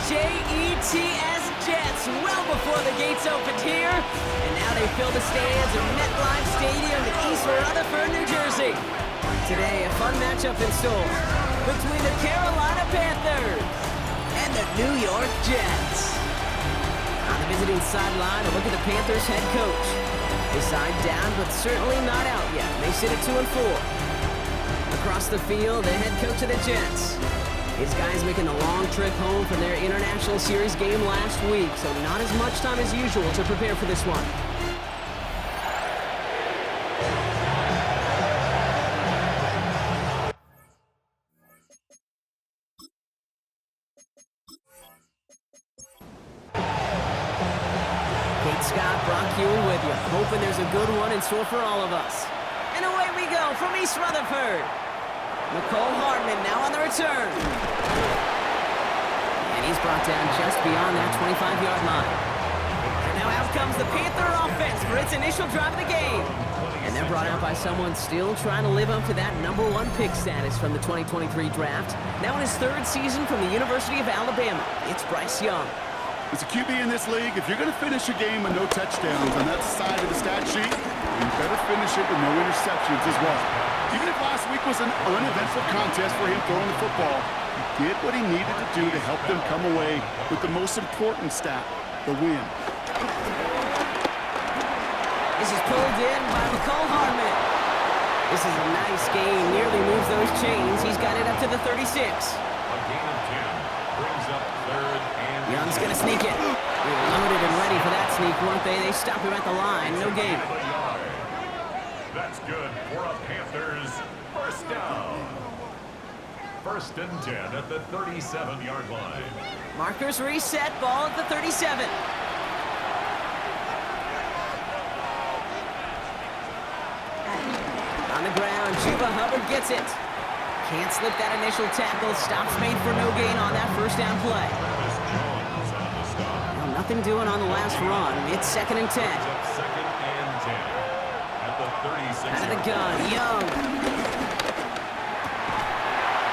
J-E-T-S Jets well before the gates opened here. And now they fill the stands at MetLife Stadium in East Rutherford, New Jersey. Today, a fun matchup in store between the Carolina Panthers and the New York Jets. On the visiting sideline, a look at the Panthers head coach. They side down, but certainly not out yet. They sit at 2-4. Across the field, the head coach of the Jets. His guys making a long trip home from their International Series game last week, so not as much time as usual to prepare for this one. With you, hoping there's a good one in store for all of us. And away we go from East Rutherford. Nicole Hardman now on the return. And he's brought down just beyond that 25-yard line. And now out comes the Panther offense for its initial drive of the game. And they're brought out by someone still trying to live up to that #1 pick status from the 2023 draft. Now in his third season from the University of Alabama, it's Bryce Young. As a QB in this league, if you're going to finish a game with no touchdowns on that side of the stat sheet, you better finish it with no interceptions as well. Even if last week was an uneventful contest for him throwing the football, he did what he needed to do to help them come away with the most important stat, the win. This is pulled in by Nicole Hardman. This is a nice game, nearly moves those chains. He's got it up to the 36. A gain of 10 brings up third and Young's going to sneak it. They were loaded and ready for that sneak, weren't they? They stop him at the line. No gain. That's good for a Panthers first down. First and 10 at the 37-yard line. Markers reset, ball at the 37. On the ground, Chuba Hubbard gets it. Can't slip that initial tackle. Stops made for no gain on that first down play. Well, nothing doing on the last run. It's 2nd and 10. Second and 10 at the 36. Out of the gun, Young.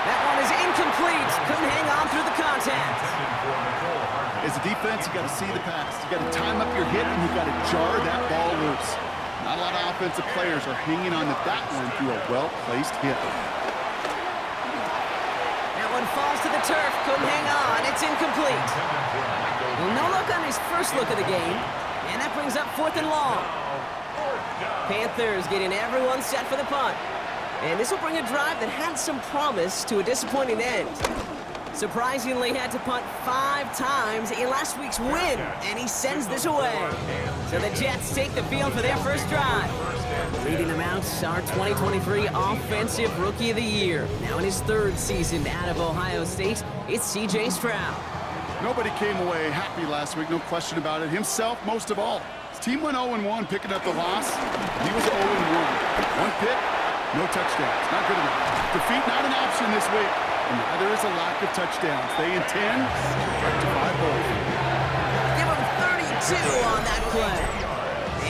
That one is incomplete. Couldn't hang on through the contact. As a defense, you got to see the pass. You got to time up your hit, and you got to jar that ball loose. Not a lot of offensive players are hanging on to that one through a well-placed hit. Falls to the turf, couldn't hang on, it's incomplete. Well, no look on his first look of the game, and that brings up 4th and long. Panthers getting everyone set for the punt. And this will bring a drive that had some promise to a disappointing end. Surprisingly had to punt 5 times in last week's win, and he sends this away. So the Jets take the field for their first drive. Leading them out, our 2023 Offensive Rookie of the Year. Now in his 3rd season out of Ohio State, it's C.J. Stroud. Nobody came away happy last week, no question about it. Himself, most of all. His team went 0-1, picking up the loss. He was 0-1. 1 pick, no touchdowns. Not good enough. Defeat not an option this week. And neither is a lack of touchdowns. They intend to rectify both. Give him 32 on that play.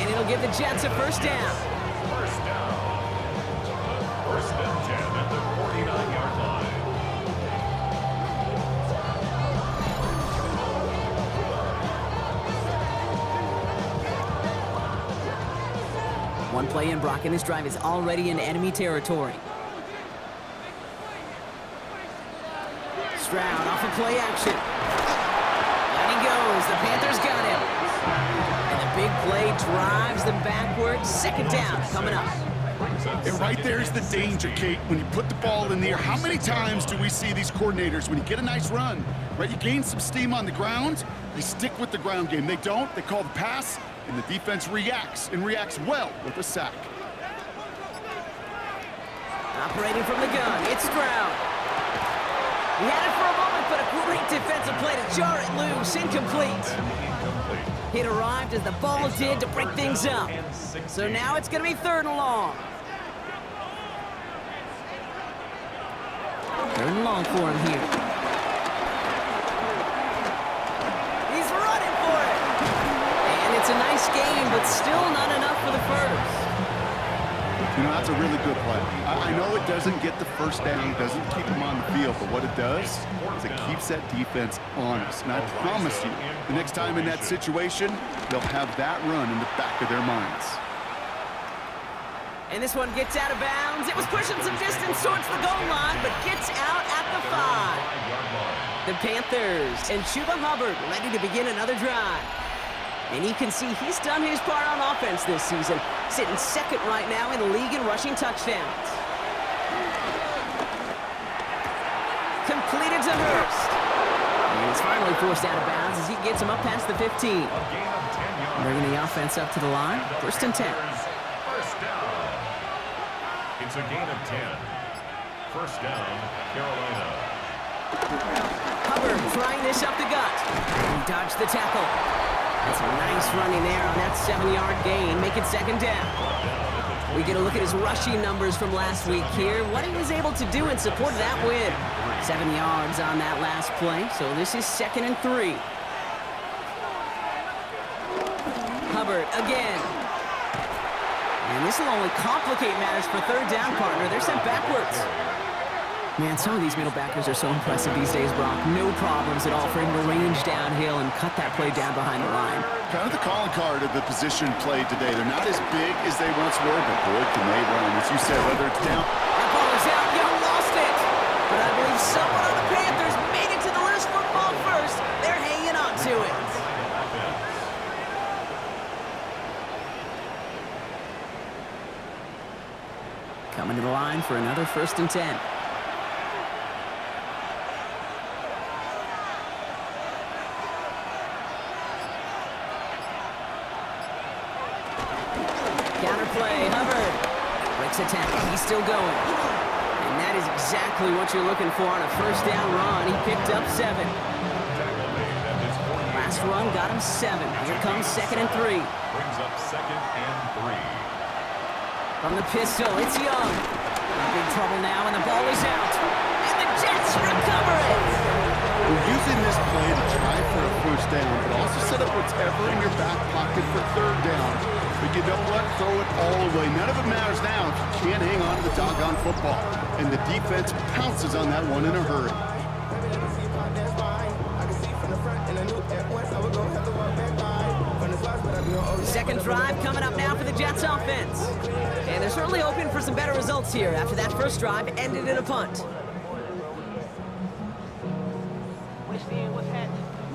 And it'll give the Jets a first down. First down. First and 10 at the 49-yard line. One play in, Brock, and this drive is already in enemy territory. Stroud off of play action. And he goes. The Panthers got him. And the big play drives them backwards. 2nd down coming up. And right there's the danger, Kate. When you put the ball in the air, how many times do we see these coordinators, when you get a nice run, right, you gain some steam on the ground, they stick with the ground game. They don't. They call the pass, and the defense reacts, and reacts well with a sack. Operating from the gun, it's Stroud. He had it for a moment, but a great defensive play to jar it loose. Incomplete. It arrived as the ball did to break things up. So now it's going to be 3rd and long. 3rd and long for him here. He's running for it. And it's a nice game, but still not enough for the first. You know, that's a really good play. I know it doesn't get the first down, doesn't keep them on the field, but what it does is it keeps that defense honest. And I promise you, the next time in that situation, they'll have that run in the back of their minds. And this one gets out of bounds. It was pushing some distance towards the goal line, but gets out at the 5. The Panthers and Chuba Hubbard ready to begin another drive. And you can see he's done his part on offense this season, sitting second right now in the league in rushing touchdowns. Completed to Hurst. And it's finally forced out of bounds as he gets him up past the 15. Bringing the offense up to the line, 1st and 10. First down. It's a gain of 10. First down, Carolina. Hubbard trying this up the gut. He dodged the tackle. That's a nice running there on that 7-yard gain. Make it 2nd down. We get a look at his rushing numbers from last week here. What he was able to do in support of that win. 7 yards on that last play. So this is 2nd and 3. Hubbard again. And this will only complicate matters for 3rd down, partner. They're sent backwards. Man, some of these middle backers are so impressive these days, Brock. No problems at all for him to range downhill and cut that play down behind the line. Kind of the calling card of the position played today. They're not as big as they once were, but boy, can they run. As you said, whether it's down. That ball is out. Young lost it. But I believe someone on the Panthers made it to the loose football first. They're hanging on to it. Coming to the line for another 1st and 10. Counterplay, Hubbard. Breaks a tackle, he's still going. And that is exactly what you're looking for on a 1st down run. He picked up 7. Last run got him 7. Here comes 2nd and 3. Brings up 2nd and 3. From the pistol, it's Young. In big trouble now, and the ball is out. And the Jets recover it. We're using this play to try for a 1st down, but also set up whatever in your back pocket for 3rd down. But you know what? Throw it all away. None of it matters now if you can't hang on to the doggone football. And the defense pounces on that one in a hurry. Second drive coming up now for the Jets offense. And they're certainly hoping for some better results here after that 1st drive ended in a punt.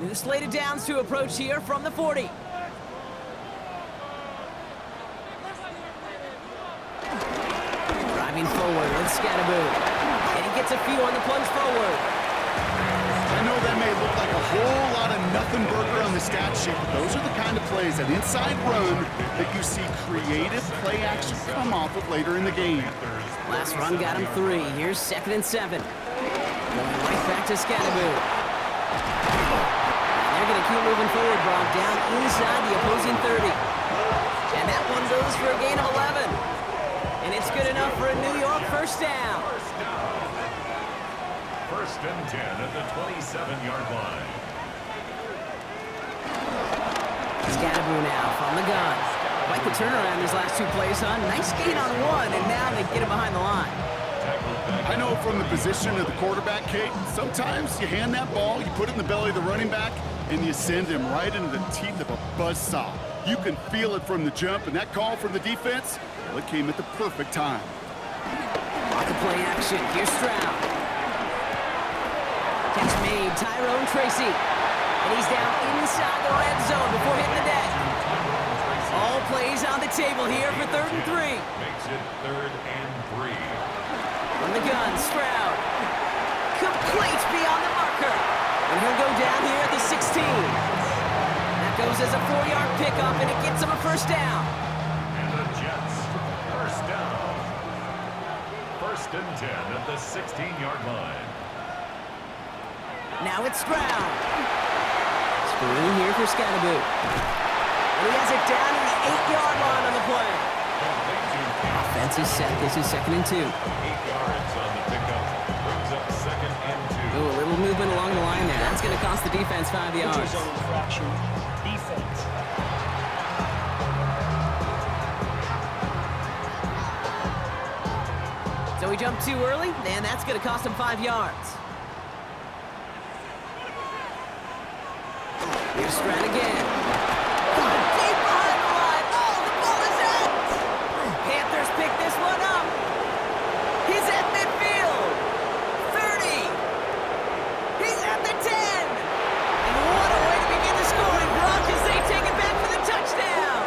New slated downs to approach here from the 40. Driving forward with Scatterboot. And he gets a few on the plunge forward. I know that may look like a whole lot of nothing burger on the stat sheet, but those are the kind of plays, that inside run, that you see creative play action come off of later in the game. Last run got him 3. Here's 2nd and 7. Going right back to Scatterboot. And they're going to keep moving forward, Brock, down inside the opposing 30. And that one goes for a gain of 11. And it's good enough for a New York 1st down. 1st and 10 at the 27-yard line. Scatterboot now from the gun. Quite the turnaround these last 2 plays, huh? Nice gain on 1, and now they get him behind the line. I know from the position of the quarterback, Kate, sometimes you hand that ball, you put it in the belly of the running back, and you send him right into the teeth of a buzzsaw. You can feel it from the jump, and that call from the defense, well, it came at the perfect time. Off the play action, here's Stroud. Catch made, Tyrone Tracy. And he's down inside the red zone before hitting the deck. All plays on the table here for 3rd and 3. Makes it 3rd and 3. From the gun, Stroud. Complete beyond the marker. And he'll go down here at the 16. That goes as a 4-yard pickup, and it gets him a 1st down. And the Jets, 1st down. 1st and 10 at the 16-yard line. Now it's Stroud. Screen here for Scatterboot. And he has it down to the 8-yard line on the play. Offense is set. This is 2nd and 2. 8 yards on the pickup. Brings up 2nd and 2. Ooh, a little movement along the line there. That's going to cost the defense 5 yards. Zone infraction. Defense. he jumped too early, and that's going to cost him 5 yards. Here's Stroud again. Deep behind the line. Oh, the ball is out! Panthers pick this one up. He's at midfield. 30. He's at the 10. And what a way to begin the scoring, Brock, as they take it back for the touchdown.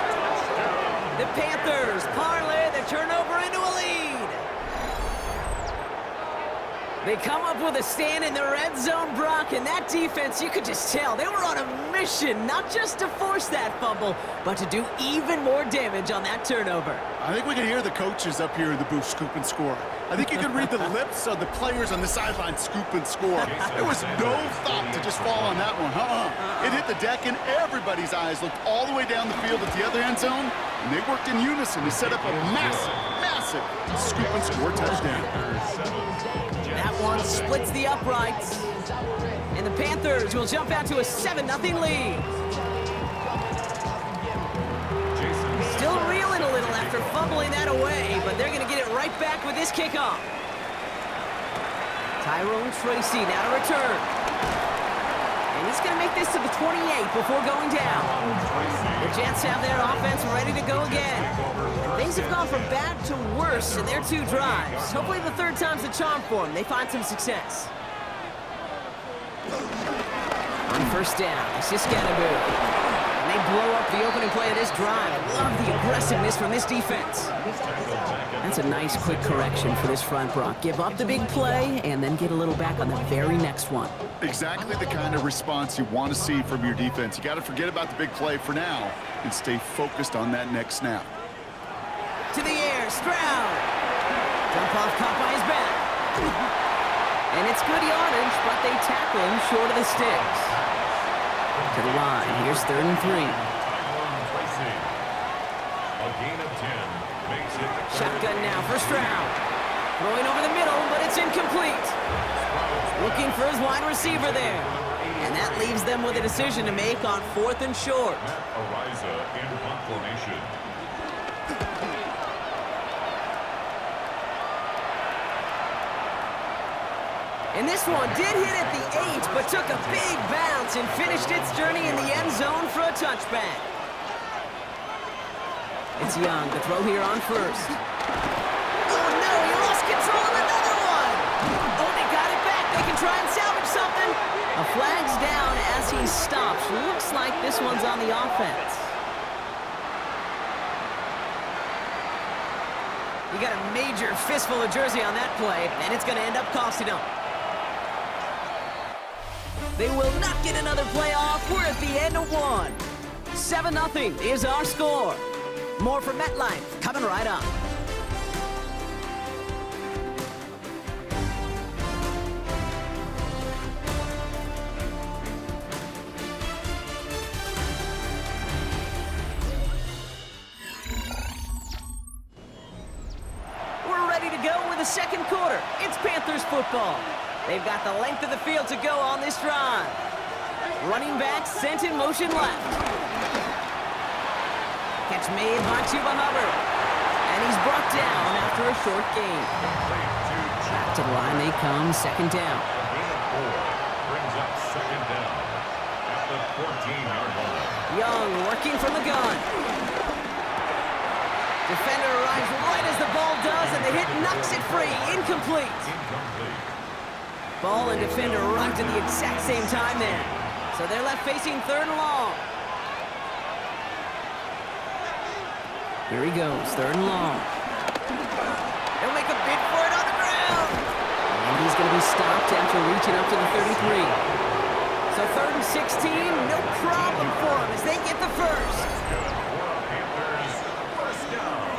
The Panthers parlay the turnover into a lead. They come up with a stand in the red zone, Brock, and that defense, you could just tell, they were on a mission, not just to force that fumble, but to do even more damage on that turnover. I think we can hear the coaches up here in the booth scoop and score. I think you can read the lips of the players on the sideline scoop and score. There was no thought to just fall on that one. It hit the deck, and everybody's eyes looked all the way down the field at the other end zone, and they worked in unison to set up a massive scoop and score touchdown. That one splits the uprights. And the Panthers will jump out to a 7-0 lead. Still reeling a little after fumbling that away, but they're going to get it right back with this kickoff. Tyrone Tracy now to return. And he's going to make this to the 28 before going down. The Jets have their offense ready to go again. Things have gone from bad to worse in their 2 drives. Hopefully the 3rd time's the charm for them. They find some success. On 1st down, it's Siskanabu. And they blow up the opening play of this drive. Love the aggressiveness from this defense. That's a nice quick correction for this front, Brock. Give up the big play and then get a little back on the very next one. Exactly the kind of response you want to see from your defense. You got to forget about the big play for now and stay focused on that next snap. To the air, Stroud. Jump off caught by his back. And it's good yardage, but they tackle him short of the sticks. To the line, here's 3rd and 3. A gain of 10 makes it. Shotgun now for Stroud. Throwing over the middle, but it's incomplete. Looking for his wide receiver there. And that leaves them with a decision to make on 4th and short. Ariza in punt formation. And this one did hit at the 8, but took a big bounce and finished its journey in the end zone for a touchback. It's Young to throw here on 1st. Oh no, he lost control of another one. Oh, they got it back. They can try and salvage something. A flag's down as he stops. Looks like this one's on the offense. You got a major fistful of jersey on that play, and it's going to end up costing them. They will not get another play off. We're at the end of 1. 7-0 is our score. More from MetLife coming right up. We're ready to go with the 2nd quarter. It's Panthers football. They've got the length of the field to go on this drive. Running back sent in motion left. Catch made by Chuba Hubbard. And he's brought down after a short gain. Back to the line they come, 2nd down. Gain of 4 brings up 2nd down at the 14-yard line. Young working from the gun. Defender arrives right as the ball does, and the hit knocks it free. Incomplete. Ball and defender arrived at the exact same time there. So they're left facing 3rd and long. Here he goes, 3rd and long. They'll make a bid for it on the ground. And he's going to be stopped after reaching up to the 33. So 3rd and 16, no problem for him as they get the 1st. Panthers, 1st down.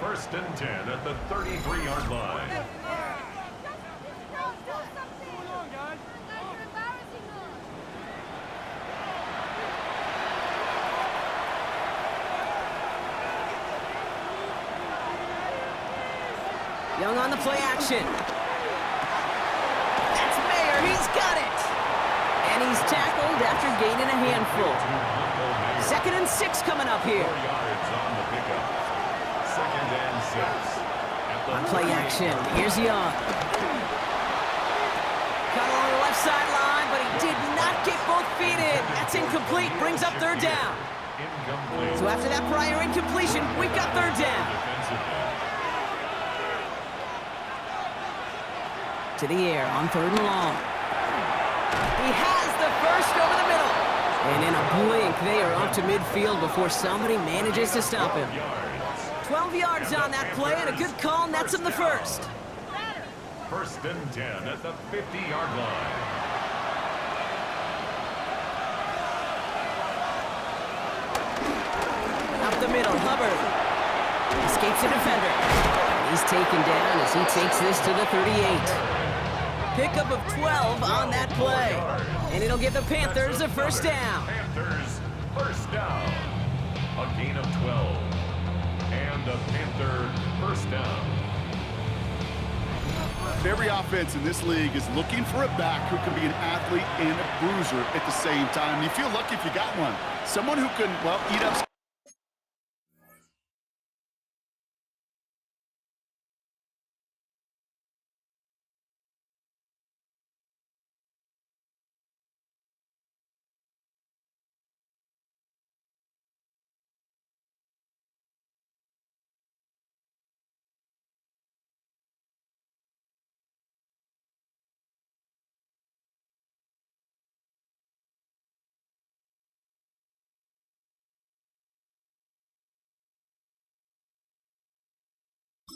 1st and 10 at the 33-yard line. Young on the play action. That's Mayer. He's got it. And he's tackled after gaining a handful. 2nd and 6 coming up here. 4 yards on the pickup. 2nd and 6 at On play action, here's Young. Cut along the left sideline, but he did not get both feet in. That's incomplete, brings up third down. So after that prior incompletion, we've got third down. To the air on third and long. He has the first over the middle. And in a blink, they are up to midfield before somebody manages to stop him. 12 yards on that play, and a good call nets him the first. First and 10 at the 50-yard line. Up the middle, Hubbard escapes a defender. He's taken down as he takes this to the 38. Pickup of 12 on that play. And it'll give the Panthers a first down. Panthers first down. A gain of 12. And a Panther first down. Every offense in this league is looking for a back who can be an athlete and a bruiser at the same time. You feel lucky if you got one. Someone who can, well, eat up.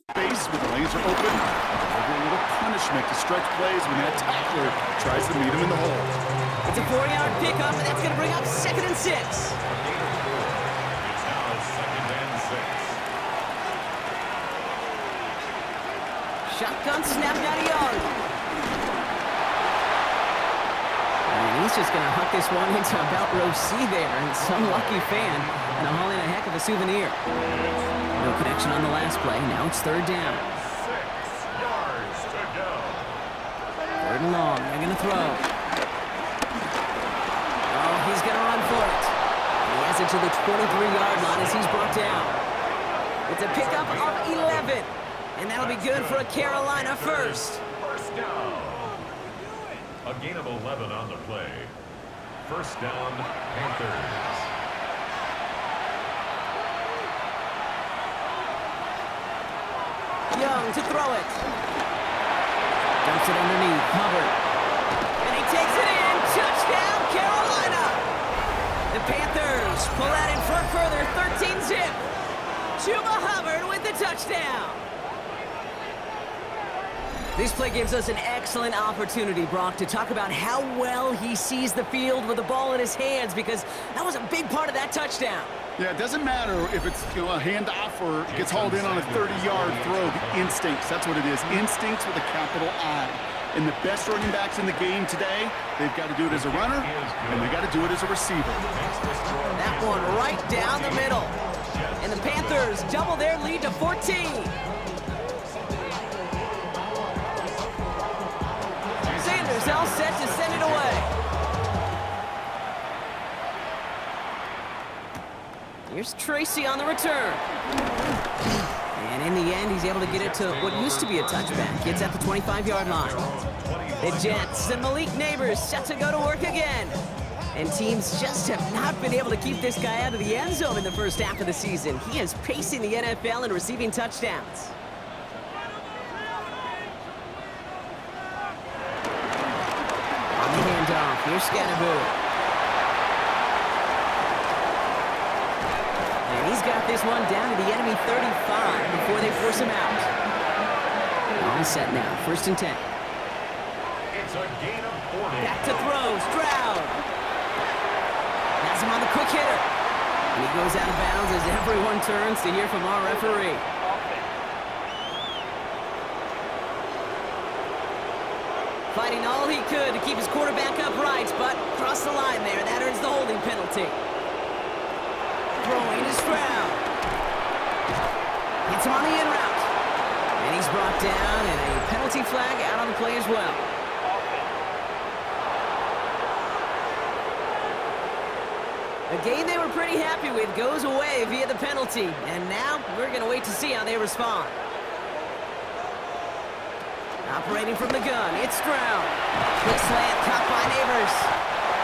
Space with the lanes are open. A little punishment to stretch plays when that tackler tries to meet him in the hole. It's a 4-yard pickup, and that's going to bring up 2nd and 6. It's now 2nd and 6. Shotgun snap down to Young. And he's just going to huck this one into about row C there, and some lucky fan and haul in a heck of a souvenir. No connection on the last play. Now it's third down. 6 yards to go. Third and long. They're going to throw. Oh, he's going to run for it. He has it to the 23-yard line as he's brought down. It's a pickup of 11. And that'll be good for a Carolina first. First down. A gain of 11 on the play. First down, Panthers. Young to throw it. Dumps it underneath. Hubbard. And he takes it in. Touchdown, Carolina. The Panthers pull that in front further. 13-zip. Chuba Hubbard with the touchdown. This play gives us an excellent opportunity, Brock, to talk about how well he sees the field with the ball in his hands, because that was a big part of that touchdown. Yeah, it doesn't matter if it's a handoff or gets hauled in on a 30-yard throw. The instincts, that's what it is. Instincts with a capital I. And the best running backs in the game today, they've got to do it as a runner, and they've got to do it as a receiver. That one right down the middle. And the Panthers double their lead to 14. Sanders all set to send it away. Here's Tracy on the return. And in the end, he's able to get it to what used to be a touchback. Gets at the 25-yard line. The Jets and Malik Neighbors set to go to work again. And teams just have not been able to keep this guy out of the end zone in the first half of the season. He is pacing the NFL and receiving touchdowns. On the handoff, here's Scatterboot. And he's got this one down to the enemy 35 before they force him out. All set now, 1st and 10. It's a gain of 40. Back to throw, Stroud. Has him on the quick hitter. And he goes out of bounds as everyone turns to hear from our referee. Fighting all he could to keep his quarterback upright, but crossed the line there. That earns the holding penalty. Throwing to Stroud. Hits him on the in route. And he's brought down, and a penalty flag out on the play as well. A game they were pretty happy with goes away via the penalty. And now we're going to wait to see how they respond. Operating from the gun, it's Stroud. Quick slant, caught by Neighbors.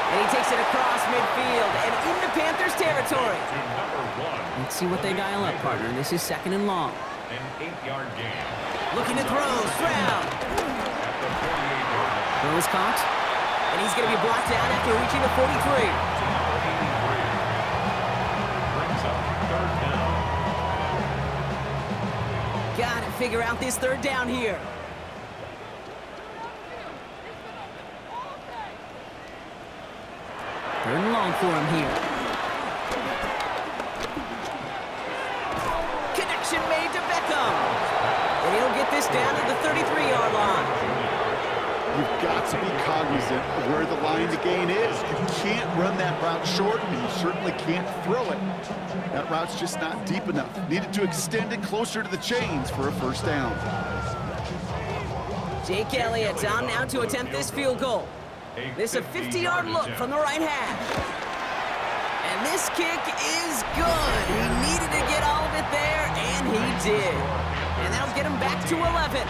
And he takes it across midfield and into Panthers territory. To number 1. Let's see what they dial up, partner. This is 2nd and long. An 8-yard gain. Looking to throw, Stroud. At the 48-yard line. Throw is caught. And he's going to be blocked down after reaching the 43. To number 83. Brings up 3rd down. Gotta figure out this 3rd down here. Third and long for him here. Connection made to Beckham. And he'll get this down at the 33-yard line. You've got to be cognizant of where the line to gain is. You can't run that route short, and you certainly can't throw it. That route's just not deep enough. Needed to extend it closer to the chains for a 1st down. Jake Elliott on now to attempt this field goal. This is a 50-yard look from the right hash. And this kick is good. He needed to get all of it there, and he did. And that'll get him back to 11.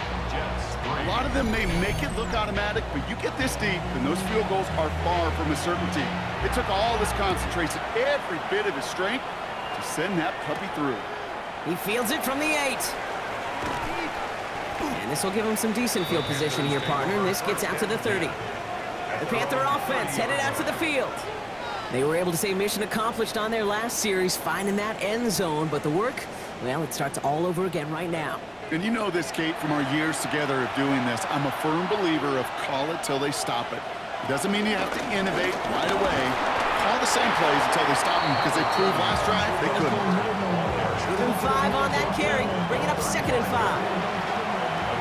A lot of them may make it look automatic, but you get this deep, and those field goals are far from a certainty. It took all his concentration, every bit of his strength, to send that puppy through. He fields it from the 8. And this will give him some decent field position here, partner. And this gets out to the 30. The Panther offense headed out to the field. They were able to say mission accomplished on their last series, finding that end zone. But the work, well, it starts all over again right now. And you know this, Kate, from our years together of doing this. I'm a firm believer of call it till they stop it. It doesn't mean you have to innovate right away. Call the same plays until they stop them, because they proved last drive they couldn't. 3rd and 5 on that carry, bringing up 2nd and 5. A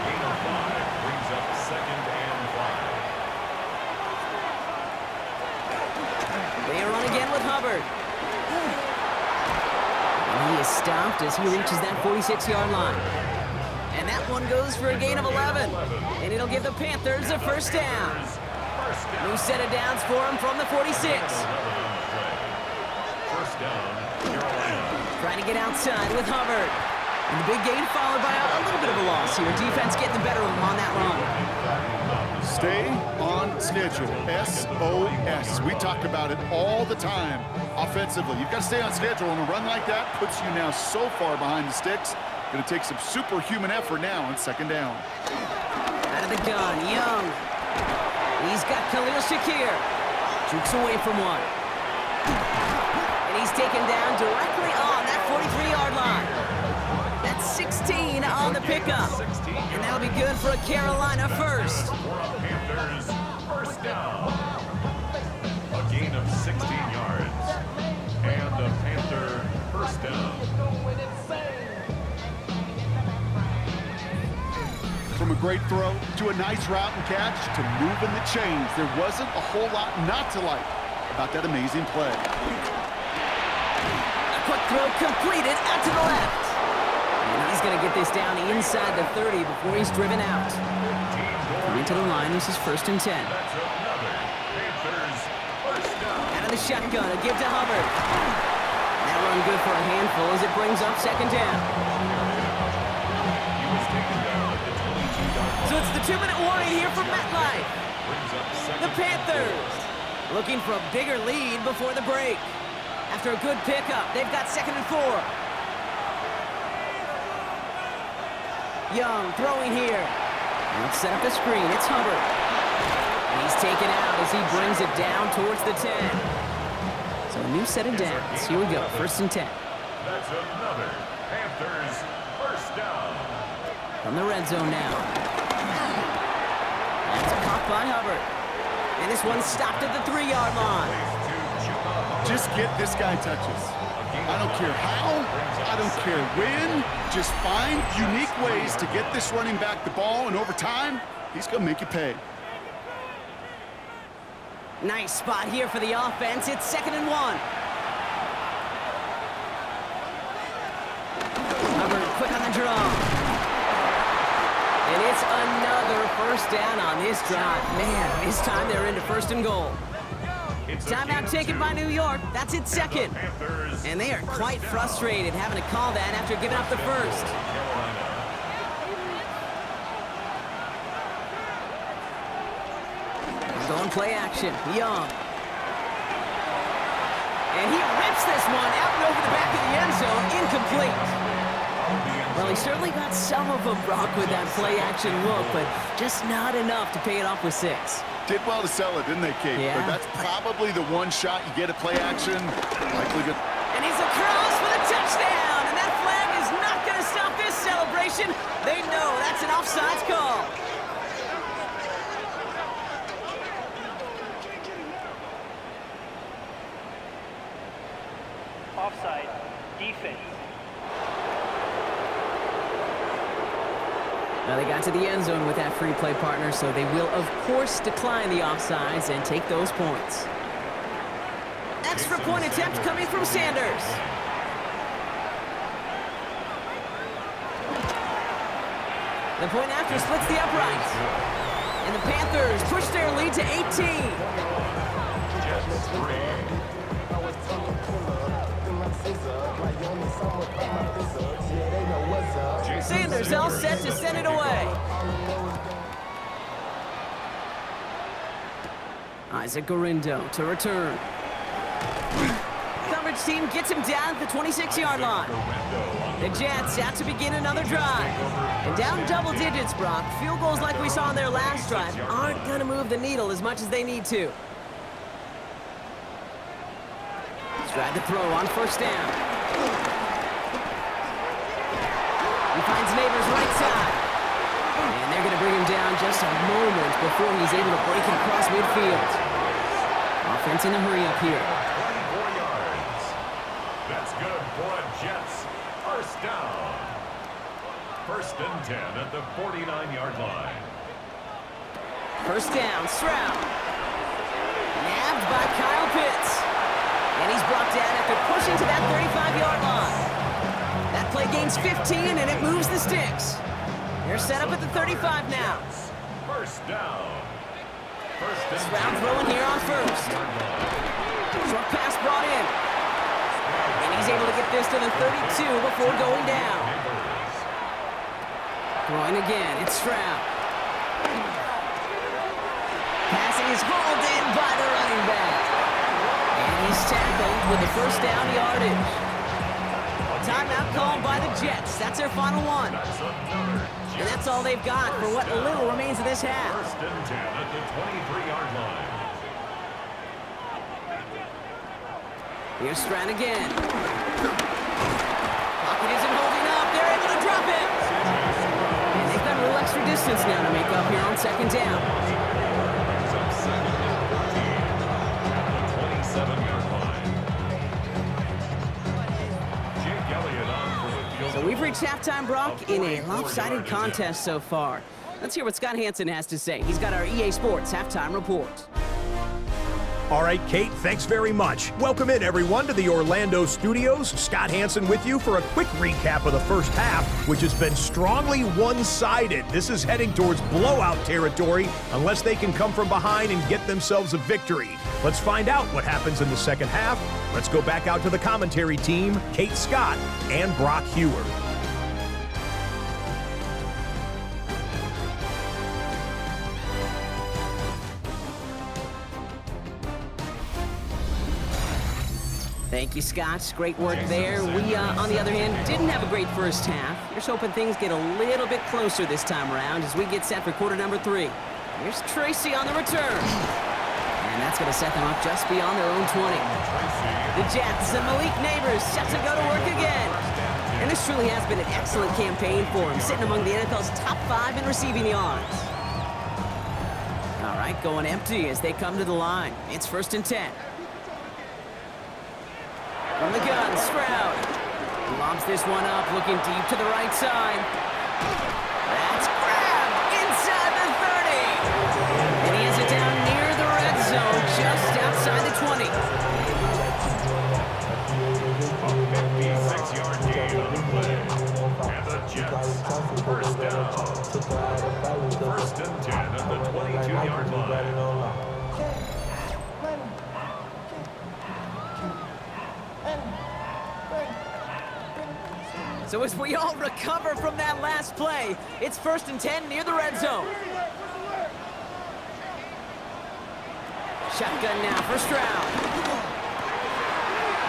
gain of 5 brings up 2nd and 5. They run again with Hubbard. And he is stopped as he reaches that 46-yard line. And that one goes for a gain of 11. And it'll give the Panthers a 1st down. New set of downs for him from the 46. 1st down, Carolina. Trying to get outside with Hubbard. And the big gain followed by a little bit of a loss here. Defense getting the better of him on that run. Stay on schedule. SOS. We talk about it all the time offensively. You've got to stay on schedule, and a run like that puts you now so far behind the sticks. Going to take some superhuman effort now on 2nd down. Out of the gun, Young. He's got Khalil Shakir. Jukes away from one. And he's taken down directly on that 43-yard line. That's 16 on the pickup. And that'll be good for a Carolina 1st. Panthers 1st down. A gain of 16 yards. And a Panther 1st down. From a great throw to a nice route and catch to moving the chains, there wasn't a whole lot not to like about that amazing play. A quick throw completed out to the left. And he's going to get this down inside the 30 before he's driven out. Coming to the line, this is 1st and 10. That's another Panthers 1st down. Out of the shotgun, a give to Hubbard. That run good for a handful as it brings up 2nd down. He was taken down at the 22-yard line. So it's the 2-minute warning here from MetLife. Brings up 2nd The Panthers looking for a bigger lead before the break. After a good pickup, they've got 2nd and 4. Young throwing here. Let's set up the screen. It's Hubbard. And he's taken out as he brings it down towards the 10. So a new set of downs. Here we go. 1st and 10. That's another Panthers 1st down. From the red zone now. That's caught by Hubbard. And this one stopped at the 3-yard line. Just get this guy touches. I don't care how, I don't care when. Just find unique ways to get this running back the ball, and over time, he's going to make you pay. Nice spot here for the offense. It's 2nd and 1. Hubbard quick on the draw. And it's another 1st down on this drive. Man, this time they're into 1st and goal. Timeout taken by New York. That's its 2nd. And they are quite frustrated having to call that after giving up the 1st. On play action, Young. And he rips this one out and over the back of the end zone, incomplete. Well, he certainly got some of them, Brock, with that play action look, but just not enough to pay it off with 6. Did well to sell it, didn't they, Kate? Yeah. But that's probably the one shot you get at play action. Likely good. And he's across for the touchdown, and that flag is not going to stop this celebration. They know that's an offsides call. Offside. Defense. Now they got to the end zone with that free play partner, so they will, of course, decline the offsides and take those points. Extra point attempt coming from Sanders. The point after splits the uprights. And the Panthers push their lead to 18. Sanders all set to send it away. Isaac Gorindo to return. Coverage team gets him down at the 26-yard line. The Jets out to begin another drive. And down double digits, Brock. Field goals like we saw on their last drive aren't going to move the needle as much as they need to. Tried to throw on first down. He finds Neighbors right side. And they're going to bring him down just a moment before he's able to break it across midfield. Offense in a hurry up here. 24 yards. That's good for a Jets first down. First and 10 at the 49-yard line. First down, Stroud. Nabbed by Kyle Pitts. And he's brought down after pushing to that 35-yard line. That play gains 15, and it moves the sticks. They're set up at the 35 now. First down. First and Stroud throwing here on first. Short pass brought in. And he's able to get this to the 32 before going down. Throwing again, it's Stroud. Passing is hauled in by the running back. And he's tackled with the first down yardage. Timeout called by the Jets. That's their final one. And that's all they've got for what little remains of this half. First and 10 at the 23-yard line. Here's Stroud again. Pocket isn't holding up. They're able to drop it. And they've got a little extra distance now to make up here on second down. So we've reached halftime, Brock, in a lopsided contest so far. Let's hear what Scott Hansen has to say. He's got our EA Sports halftime report. All right, Kate, thanks very much. Welcome in, everyone, to the Orlando studios. Scott Hansen with you for a quick recap of the first half, which has been strongly one-sided. This is heading towards blowout territory unless they can come from behind and get themselves a victory. Let's find out what happens in the second half. Let's go back out to the commentary team, Kate Scott and Brock Hewer. Thank you, Scott. Great work there. We, on the other hand, didn't have a great first half. Here's hoping things get a little bit closer this time around as we get set for quarter number 3. Here's Tracy on the return. And that's going to set them up just beyond their own 20. The Jets and Malik Neighbors set to go to work again. And this truly has been an excellent campaign for him, sitting among the NFL's top 5 in receiving yards. All right, going empty as they come to the line. It's first and 10. From the gun, Stroud lobs this one up, looking deep to the right side. That's grabbed inside the 30. And he has it down near the red zone, just outside the 20. A 56-yard gain on the play. And the Jets, first down. First and 10 at the 22-yard line. So as we all recover from that last play, it's first and 10 near the red zone. Shotgun now for Stroud.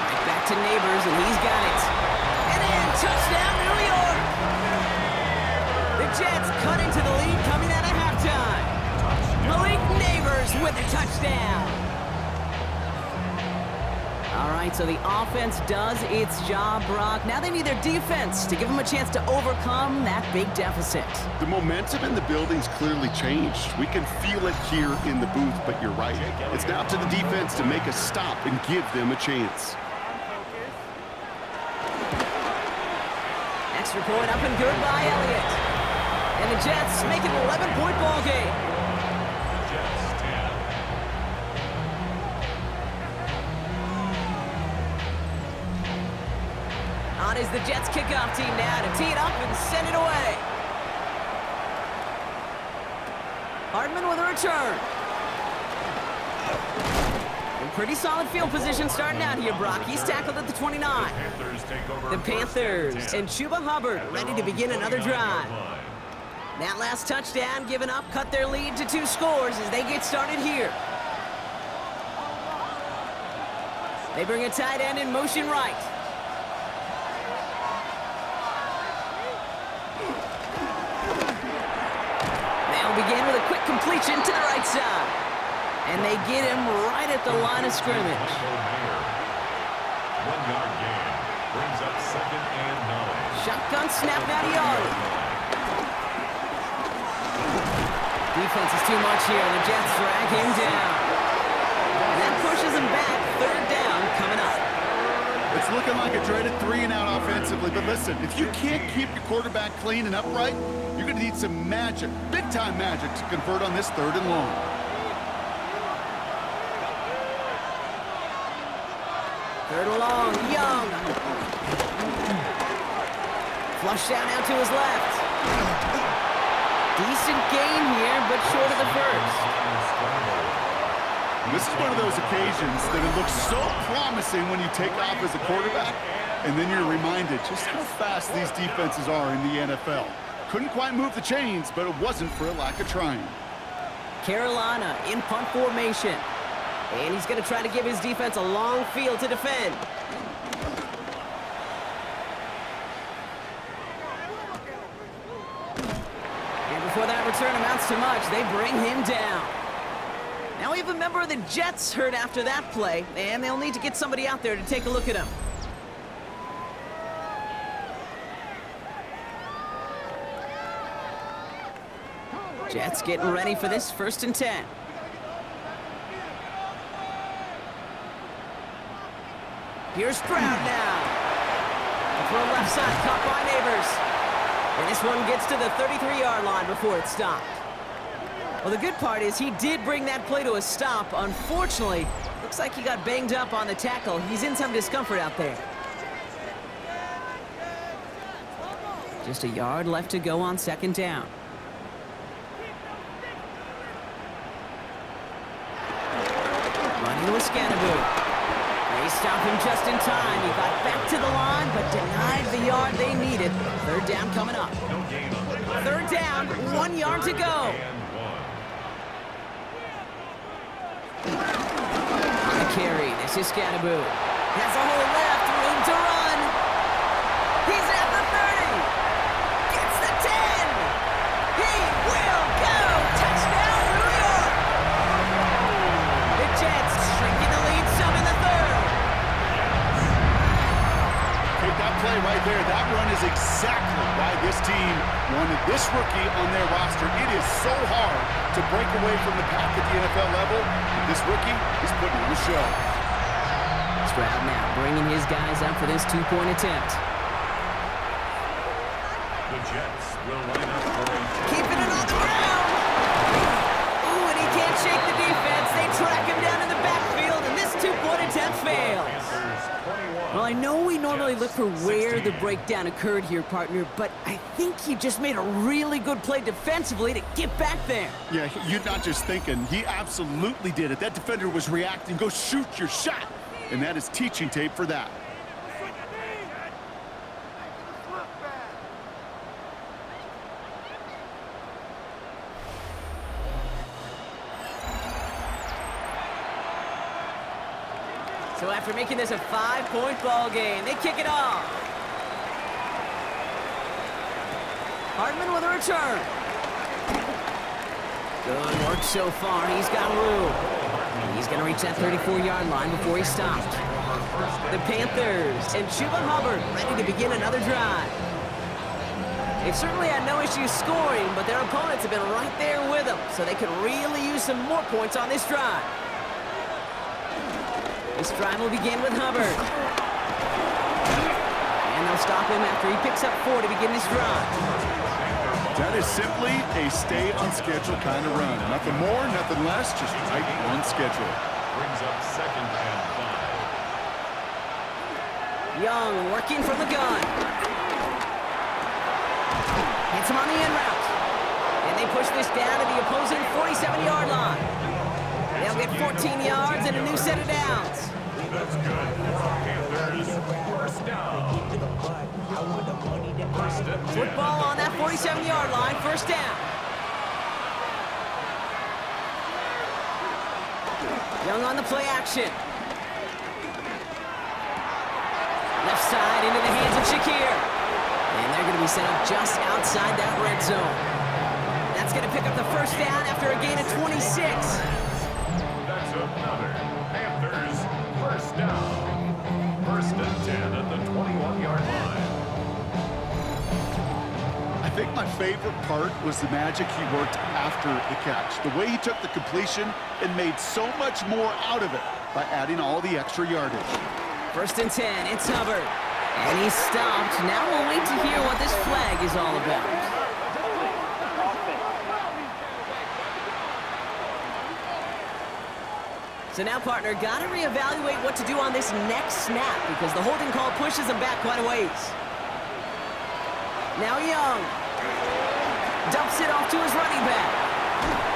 Right back to Neighbors, and he's got it. And in, touchdown, New York! The Jets cut into the lead coming out of halftime. Malik Neighbors with a touchdown. All right, so the offense does its job, Brock. Now they need their defense to give them a chance to overcome that big deficit. The momentum in the building's clearly changed. We can feel it here in the booth, but you're right. It's now to the defense to make a stop and give them a chance. Extra point up and good by Elliott. And the Jets make it an 11-point ball game. Jets 10. On is the Jets kickoff team now to tee it up and send it away. Hardman with a return. In pretty solid field position starting out here, Brock. He's tackled at the 29. Panthers take over The first Panthers and 10. and Chuba Hubbard At ready their to own begin another 29-yard drive. line. That last touchdown given up cut their lead to 2 scores as they get started here. They bring a tight end in motion right. They'll begin with a quick completion to the right side. And they get him right at the line of scrimmage. 1-yard gain. Brings up 2nd and 9. Shotgun snap out of yard. Defense is too much here. The Jets drag him down. And that pushes him back. 3rd down coming up. It's looking like a dreaded 3-and-out offensively, but listen, if you can't keep your quarterback clean and upright, you're going to need some magic, big-time magic, to convert on this 3rd and long. Third and long, Young. Flush down out to his left. Decent gain here, but short of the first. This is one of those occasions that it looks so promising when you take off as a quarterback, and then you're reminded just how fast these defenses are in the NFL. Couldn't quite move the chains, but it wasn't for a lack of trying. Carolina in punt formation. And he's going to try to give his defense a long field to defend. And before that return amounts to much, they bring him down. Now we have a member of the Jets hurt after that play, and they'll need to get somebody out there to take a look at him. Jets getting ready for this 1st and 10. Here's Stroud now. The throw left side, caught by Neighbors. And this one gets to the 33-yard line before it's stopped. Well, the good part is he did bring that play to a stop. Unfortunately, looks like he got banged up on the tackle. He's in some discomfort out there. Just a yard left to go on 2nd down. Running with Scannaboo. They stop him just in time. He got back to the line, but denied the yard they needed. 3rd down coming up. No gain on the play. 3rd down, 1 yard to go. On the carry, this is Scannaboo. Has a hole left, room to run. He's at the 30. Gets the 10. He will go. Touchdown, New York. The Jets shrinking the lead some in the 3rd. Take that play right there. That run is exactly why this team wanted this rookie on their roster. It is so hard to break away from the pack at the NFL level. This rookie is putting on a show. Stroud now bringing his guys up for this 2-point attempt. The Jets will line up for a Keeping it on the ground. Ooh, and he can't shake the defense. They track him down in the backfield, and this 2-point attempt fails. Panthers 21. Well, I know we normally look for where the breakdown occurred here, partner, but I think he just made a really good play defensively to get back there. Yeah, you're not just thinking. He absolutely did it. That defender was reacting. Go shoot your shot. And that is teaching tape for that. So after making this a 5-point ball game, they kick it off. Hartman with a return. Good work so far. He's got room. He's going to reach that 34-yard line before he stopped. The Panthers and Chuba Hubbard ready to begin another drive. They've certainly had no issues scoring, but their opponents have been right there with them, so they could really use some more points on this drive. This drive will begin with Hubbard. And they'll stop him after he picks up 4 to begin this drive. That is simply a stay on schedule kind of run. Nothing more, nothing less, just right on schedule. Brings up 2nd and 5. Young working from the gun. Hits him on the in route. And they push this down to the opposing 47-yard line. They'll get 14 yards and a new set of downs. That's good. Panthers, first down. First and 10. Football on that 47-yard line, first down. Young on the play action. Left side into the hands of Shakir. And they're going to be set up just outside that red zone. That's going to pick up the first down after a gain of 26. That's another Panthers first down. First and 10 at the 21-yard line. I think my favorite part was the magic he worked after the catch. The way he took the completion and made so much more out of it by adding all the extra yardage. First and 10, it's Hubbard. And he's stopped. Now we'll wait to hear what this flag is all about. So now, partner, got to reevaluate what to do on this next snap because the holding call pushes him back quite a ways. Now Young dumps it off to his running back.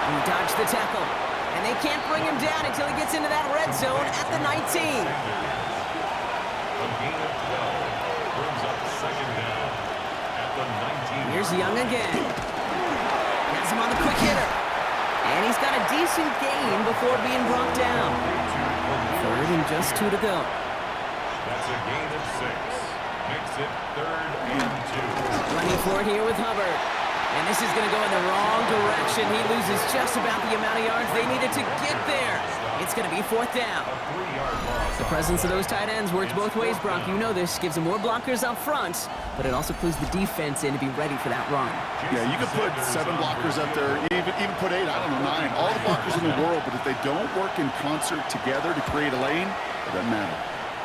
He dodged the tackle. And they can't bring him down until he gets into that red zone at the 19. A gain of 12 brings up 2nd down at the 19. Here's Young again. Has him on the quick hitter. And he's got a decent gain before being brought down. 3rd and just 2 to go. That's a gain of 6. Makes it 3rd and 2. Running for it here with Hubbard. And this is going to go in the wrong direction. He loses just about the amount of yards they needed to get there. It's going to be 4th down. A 3-yard loss. The presence of those tight ends works both ways, Brock. You know this. Gives them more blockers up front, but it also clues the defense in to be ready for that run. Yeah, you could put 7 blockers up there, even put 8, I don't know, 9. All the blockers in the world, but if they don't work in concert together to create a lane, it doesn't matter.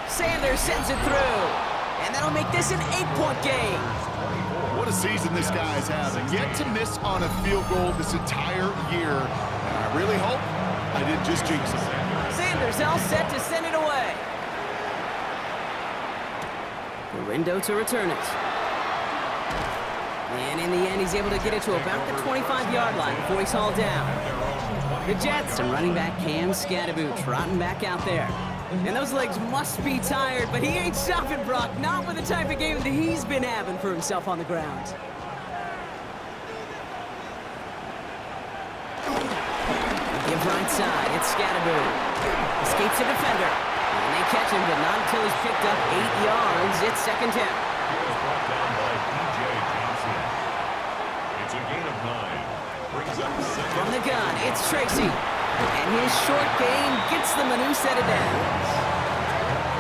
Sanders sends it through, and that'll make this an 8-point game. What a season this guy's having. Yet to miss on a field goal this entire year. And I really hope I didn't just jinx him. Sanders all set to send it away. Gorindo to return it. And in the end, he's able to get it to about the 25-yard line before he's hauled down. The Jets and running back Cam Scatterboot trotting back out there. And those legs must be tired, but he ain't stopping, Brock. Not with the type of game that he's been having for himself on the ground. Give right side, it's Scatterboot. Escapes the defender. And they catch him, but not until he's picked up 8 yards. It's 2nd down. Brought down by P.J. Johnson. It's a gain of 9. Brings up 2nd. From the gun, it's Tracy. And his short game gets them a new set of downs.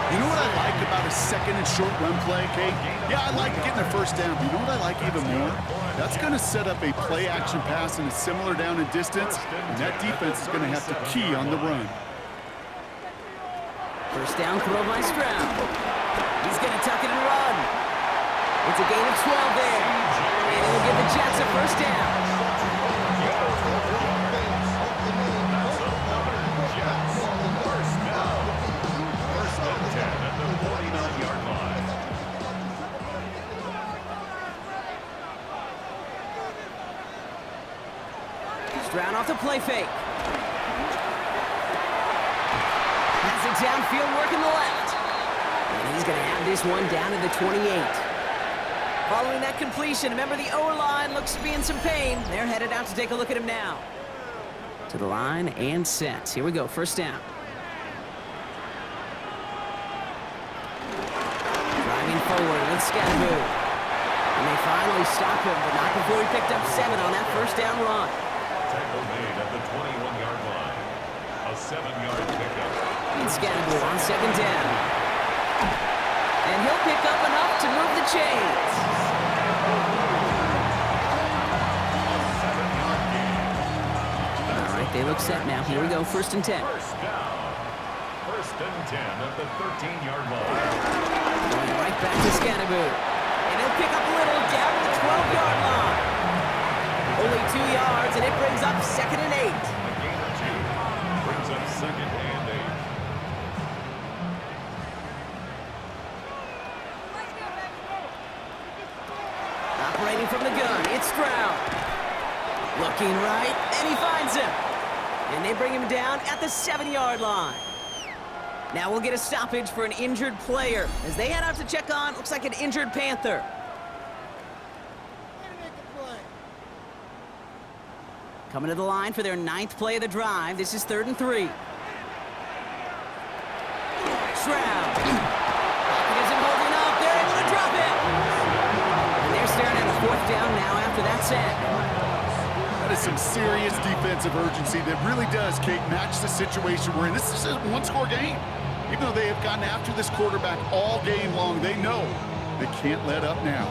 You know what I like about a 2nd and short run play, Kate? Yeah, I like getting a 1st down, but you know what I like even more? That's going to set up a play-action pass in a similar down and distance, and that defense is going to have to key on the run. First down throw by Stroud. He's going to tuck it and run. It's a gain of 12 there. And it'll give the Jets a 1st down. Stroud off the play fake. Has it downfield working the left. And he's going to have this one down to the 28. Following that completion, remember the O-line looks to be in some pain. They're headed out to take a look at him now. To the line and set. Here we go, 1st down. Scadaboo. And they finally stop him, but not before he picked up 7 on that first down run. Tackle made at the 21-yard line. A 7-yard pickup. And Scadaboo on second down. And he'll pick up enough to move the chains. All right, they look set now. Here we go, 1st and 10. First down. 1st and 10 at the 13-yard line. Going right back to Scadaboo. And he'll pick up a little down to the 12-yard line. Only 2 yards, and it brings up 2nd and 8. A gain of 2 brings up 2nd and 8. Operating from the gun, it's Stroud. Looking right, and he finds him. And they bring him down at the 7-yard line. Now we'll get a stoppage for an injured player as they head out to check on, looks like an injured Panther. Coming to the line for their 9th play of the drive. This is 3rd and 3. Stroud. Pocket isn't holding up. They're able to drop it. And they're staring at a 4th down now after that sack. That is some serious defensive urgency that really does, Kate, match the situation we're in. This is a one-score game. Even though they have gotten after this quarterback all game long, they know they can't let up now.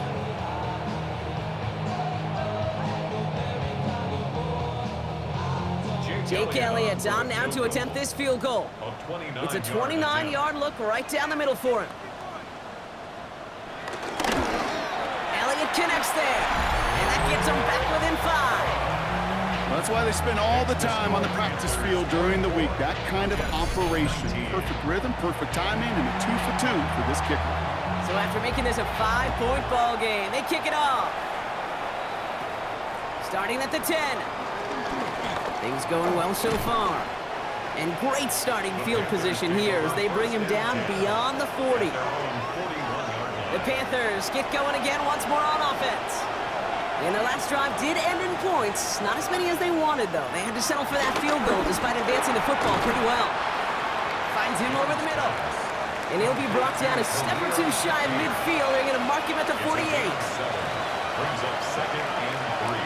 Jake Elliott's on now to attempt this field goal. It's a 29-yard look right down the middle for him. Elliott connects there, and that gets him back within 5. Well, that's why they spend all the time on the practice field during the week. That kind of operation. Perfect rhythm, perfect timing, and a 2 for 2 for this kicker. So after making this a 5-point ball game, they kick it off. Starting at the 10. Things going well so far. And great starting field position here as they bring him down beyond the 40. The Panthers get going again once more on offense. And their last drive did end in points. Not as many as they wanted, though. They had to settle for that field goal despite advancing the football pretty well. Finds him over the middle. And he'll be brought down a step or 2 shy of midfield. They're going to mark him at the 48. Brings up 2nd and 3.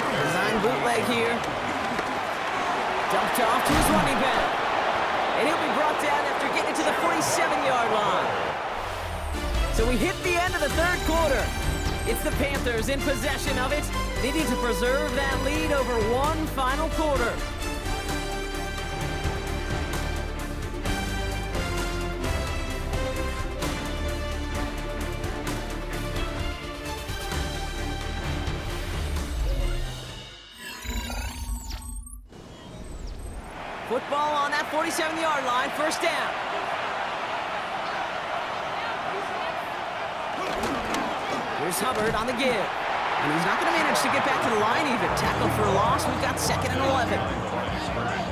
Design bootleg here. Dumped off to his running back. And he'll be brought down after getting to the 47-yard line. So we hit the end of the 3rd quarter. It's the Panthers in possession of it. They need to preserve that lead over one final quarter. Football on that 47-yard line, 1st down. Here's Hubbard on the give. And he's not going to manage to get back to the line even. Tackled for a loss. We've got 2nd and 11.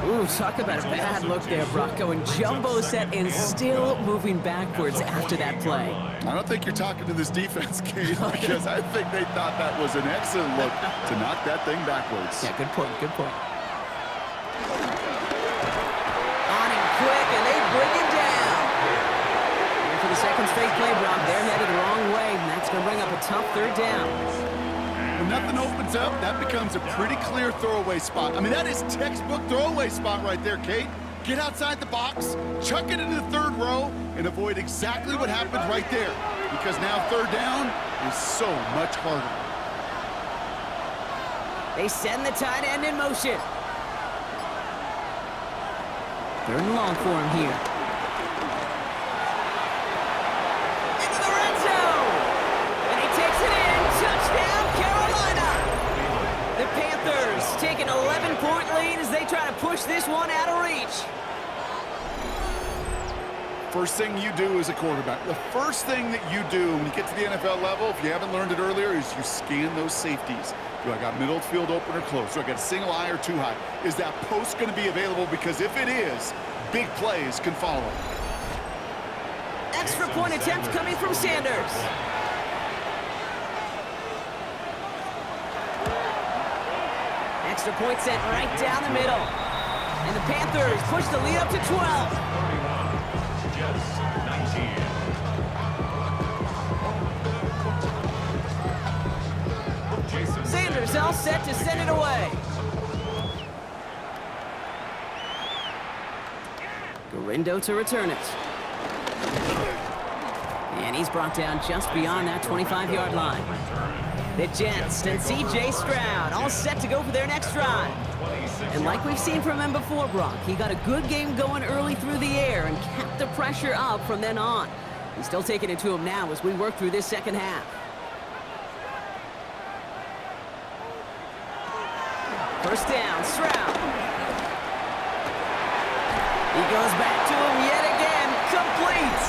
Ooh, talk about a bad look there, Brock. Going jumbo set and still moving backwards after that play. I don't think you're talking to this defense, Kate, because I think they thought that was an excellent look to knock that thing backwards. Yeah, good point, good point. On him quick, and they bring him down. And for the 2nd straight play, Brock, they're headed the wrong way, and that's going to bring up a tough 3rd down. When nothing opens up, that becomes a pretty clear throwaway spot. I mean, that is textbook throwaway spot right there, Kate. Get outside the box, chuck it into the 3rd row, and avoid exactly what happened right there. Because now 3rd down is so much harder. They send the tight end in motion. 3rd and long for him here. Into the red zone! And he takes it in. Touchdown, Carolina! The Panthers take an 11-point lead as they try to push this one out of reach. First thing you do as a quarterback, the first thing that you do when you get to the NFL level, if you haven't learned it earlier, is you scan those safeties. Do I got middle field open or close? Do I got a single high or 2 high? Is that post going to be available? Because if it is, big plays can follow. Extra point attempt coming from Sanders. Extra point sent right down the middle. And the Panthers push the lead up to 12. Panthers all set to send it away. Garindo to return it. And he's brought down just beyond that 25-yard line. The Jets and C.J. Stroud all set to go for their next drive. And like we've seen from him before, Brock, he got a good game going early through the air and kept the pressure up from then on. He's still taking it to him now as we work through this second half. First down, Stroud. He goes back to him yet again, complete.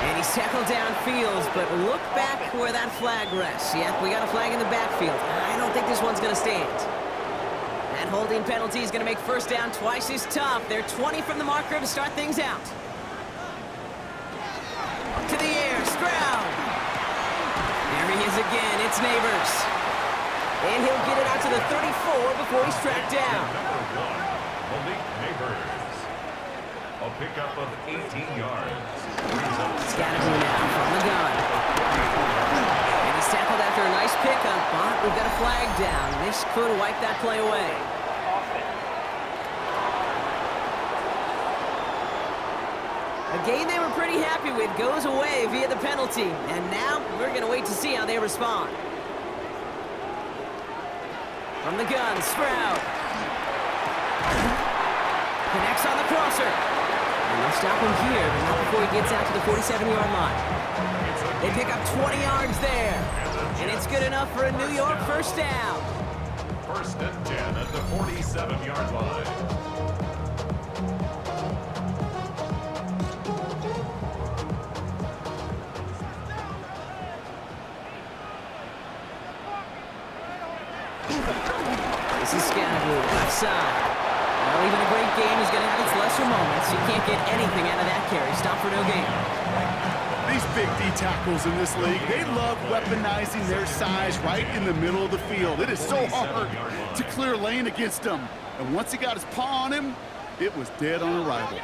And he's tackled downfield, but look back where that flag rests. Yep, we got a flag in the backfield. I don't think this one's going to stand. That holding penalty is going to make first down twice as tough. They're 20 from the marker to start things out. To the air, Stroud. There he is again, it's Neighbors. And he'll get it out to the 34 before he's tracked down. Number 1, Malik Neighbors. A pickup of 18 yards. Scatterby now from the gun. And he's tackled after a nice pickup, but we've got a flag down. This could wipe that play away. A game they were pretty happy with goes away via the penalty. And now we're going to wait to see how they respond. From the gun, Stroud. Connects on the crosser. And they'll stop him here, but not before he gets out to the 47-yard line. They pick up 20 yards there. And it's good enough for a New York first down. First and 10 at the 47-yard line. This is Scatterby, left side. Well, even a great game is going to have its lesser moments. You can't get anything out of that carry. Stop for no gain. These big D tackles in this league, they love weaponizing their size right in the middle of the field. It is so hard to clear lane against them. And once he got his paw on him, it was dead on arrival.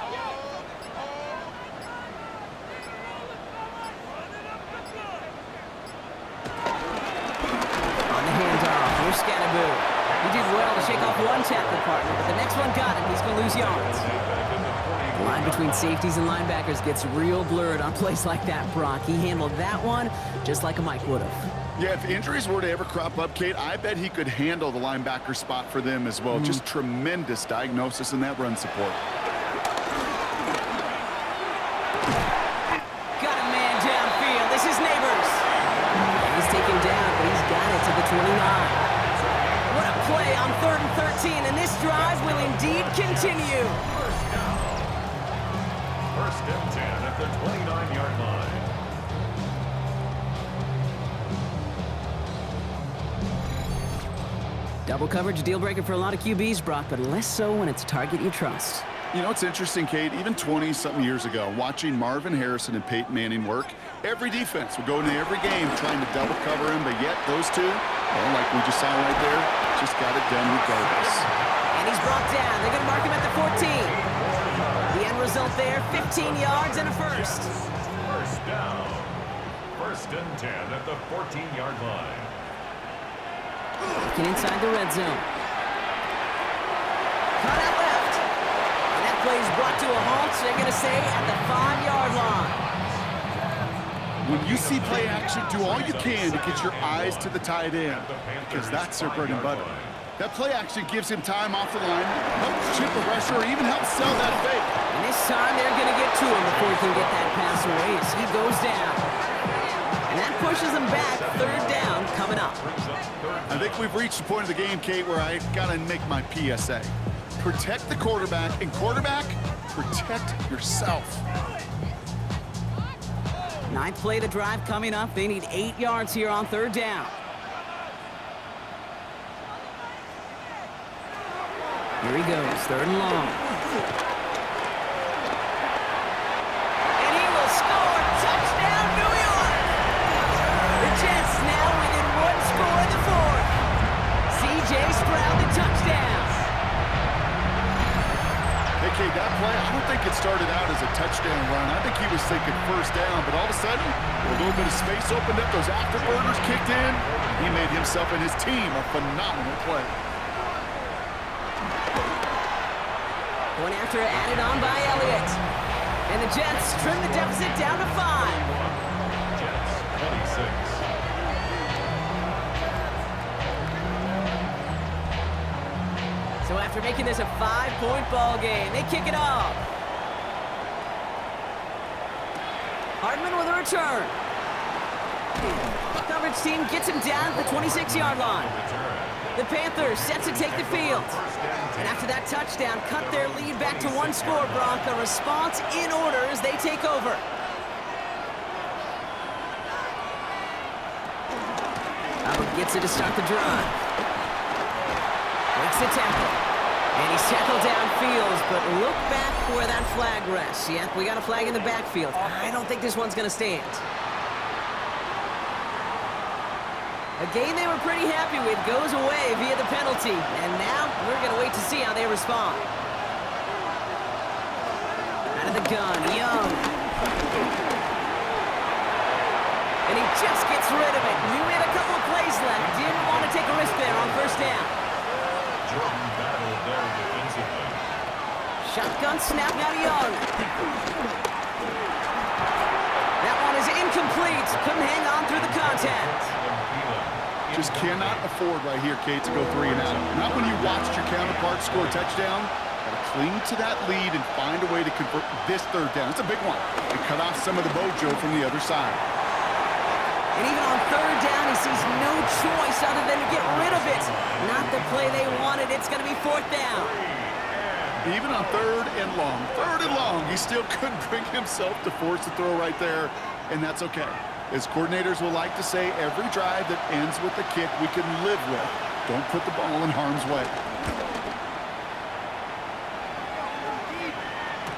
On the handoff, here's Scatterby. He did well to shake off one tackle partner, but the next one got him. He's going to lose yards. The line between safeties and linebackers gets real blurred on plays like that, Brock. He handled that one just like a Mike would have. Yeah, if injuries were to ever crop up, Kate, I bet he could handle the linebacker spot for them as well. Just tremendous diagnosis in that run support. Got a man downfield. This is Neighbors. He's taken down, but he's got it to the 29. What a play on 3rd and 13, and this drive will indeed continue. First and 10 at the 29-yard line. Double coverage, deal breaker for a lot of QBs, Brock, but less so when it's a target you trust. You know, it's interesting, Kate, even 20-something years ago, watching Marvin Harrison and Peyton Manning work, every defense would go into every game trying to double cover him, but yet those two, well, like we just saw right there, just got it done regardless. And he's brought down. They're going to mark him at the 14. The end result there, 15 yards and a first. First down. First and 10 at the 14-yard line. Looking inside the red zone. Cut out left. And that play is brought to a halt, so they're going to say at the 5-yard line. When you see play action, do all you can to get your eyes to the tight end, because that's their bread and butter. That play action gives him time off the line, helps chip a rusher, or even helps sell that fake. And this time they're going to get to him before he can get that pass away as he goes down. And that pushes him back. 3rd down coming up. I think we've reached the point of the game, Kate, where I got to make my PSA. Protect the quarterback, and quarterback, protect yourself. 9th play of the drive coming up. They need 8 yards here on 3rd down. Here he goes, 3rd and long. And he will score. Touchdown, New York! The Jets now within 1 score in the 4th. C.J. Stroud, the touchdown. Hey, Okay, that play, I don't think it started out as a touchdown run. I think he was thinking first down, but all of a sudden, a little bit of space opened up, those afterburners kicked in. He made himself and his team a phenomenal play. One after added on by Elliott. And the Jets trim the deficit down to 5. Jets, 26. So after making this a 5-point ball game, they kick it off. Hardman with a return. Coverage team gets him down at the 26-yard line. The Panthers set to take the field. And after that touchdown, cut their lead back to 1 score, Bronc. A response in order as they take over. Hubbard gets it to start the drive. Makes the tackle. And he's tackled downfield, but look back where that flag rests. Yep, we got a flag in the backfield. I don't think this one's going to stand. A game they were pretty happy with goes away via the penalty. And now we're going to wait to see how they respond. Out of the gun, Young. And he just gets rid of it. Knew he had a couple of plays left. Didn't want to take a risk there on first down. Jordan battled there defensively. Shotgun snap now to Young. That one is incomplete. Couldn't hang on through the contact. Just cannot afford right here, Kate, to go 3 and out. Not when you watched your counterpart score a touchdown. Got to cling to that lead and find a way to convert this third down. It's a big one. And cut off some of the mojo from the other side. And even on third down, he sees no choice other than to get rid of it. Not the play they wanted. It's going to be 4th down. Even on third and long, he still couldn't bring himself to force the throw right there, and that's okay. As coordinators will like to say, every drive that ends with a kick we can live with. Don't put the ball in harm's way.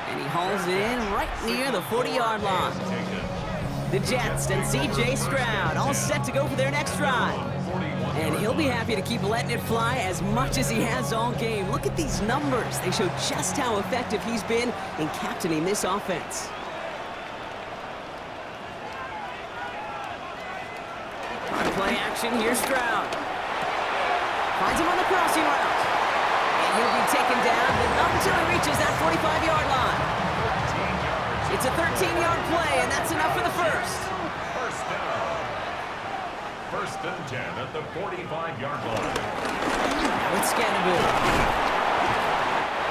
And he hauls it in right near the 40-yard line. The Jets and C.J. Stroud all set to go for their next drive. And he'll be happy to keep letting it fly as much as he has all game. Look at these numbers. They show just how effective he's been in captaining this offense. On play action, here's Stroud. Finds him on the crossing route. And he'll be taken down, but not until he reaches that 45-yard line. It's a 13-yard play, and that's enough for the first. First down. 1st and 10 at the 45-yard line. Now it's Scannaboo.